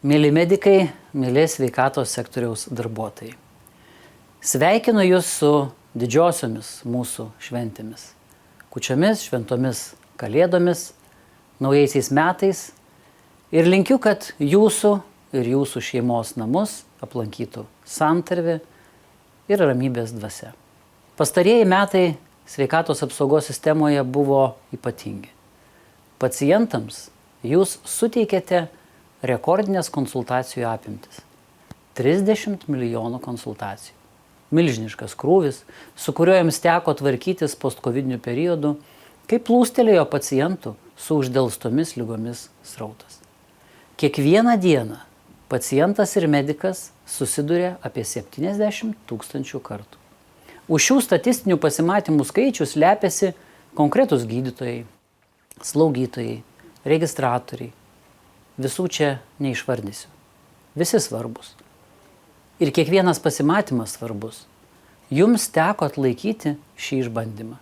Mėly medikai, mėly sveikatos sektoriaus darbuotojai. Sveikinu Jūs su didžiosiomis mūsų šventėmis. Kūčiomis, šventomis kalėdomis, naujaisiais metais ir linkiu, kad Jūsų ir Jūsų šeimos namus aplankytų santarvė ir ramybės dvasia. Pastarieji metai sveikatos apsaugos sistemoje buvo ypatingi. Pacientams Jūs suteikėte rekordinės konsultacijų apimtis. 30 milijonų konsultacijų. Milžiniškas krūvis, su kuriuo jums teko tvarkytis postkovidiniu periodu, kai plūstelėjo pacientų su uždelstomis ligomis srautas. Kiekvieną dieną pacientas ir medikas susiduria apie 70 000 kartų. Už šių statistinių pasimatymų skaičių slepiasi konkretūs gydytojai, slaugytojai, registratoriai. Visų čia neišvardysiu. Visi svarbus. Ir kiekvienas pasimatymas svarbus. Jums teko atlaikyti šį išbandymą.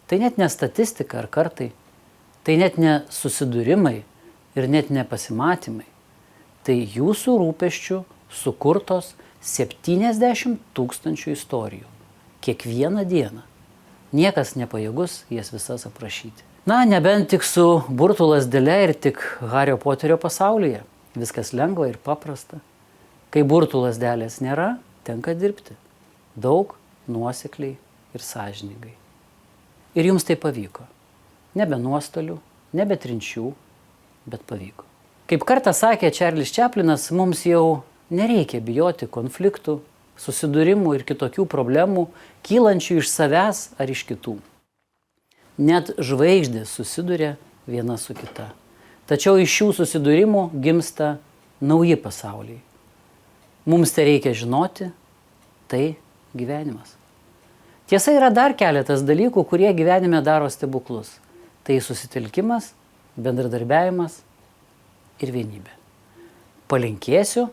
Tai net ne statistika ar kartai. Tai net ne susidūrimai ir net ne pasimatymai. Tai jūsų rūpesčių sukurtos 70 000 istorijų. Kiekvieną dieną. Niekas nepajėgus jas visas aprašyti. Na, nebent tik su burtų lazdele ir tik Hario Poterio pasaulyje. Viskas lengva ir paprasta. Kai burtų lazdelės nėra, tenka dirbti. Daug, nuosekliai ir sąžiningai. Ir jums tai pavyko. Nebe nuostolių, nebe trinčių, bet pavyko. Kaip kartą sakė Čarlis Čaplinas, mums jau nereikia bijoti konfliktų, susidūrimų ir kitokių problemų, kylančių iš savęs ar iš kitų. Net žvaigždės susiduria viena su kita. Tačiau iš šių susidūrimų gimsta nauji pasauliai. Mums tai reikia žinoti, tai gyvenimas. Tiesa, yra dar keletas dalykų, kurie gyvenime daro stebuklus. Tai susitelkimas, bendradarbiavimas ir vienybė. Palinkėsiu,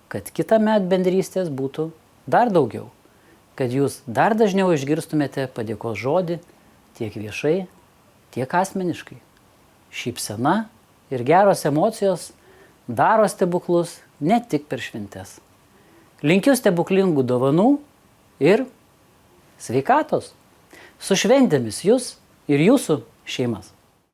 kad kitąmet bendrystės būtų dar daugiau, kad jūs dar dažniau išgirstumėte padėkos žodį tiek viešai, tiek asmeniškai. Šypsena ir geros emocijos daro stebuklus ne tik per šventes. Linkiu stebuklingų dovanų ir sveikatos. Su šventėmis jūs ir jūsų šeimas.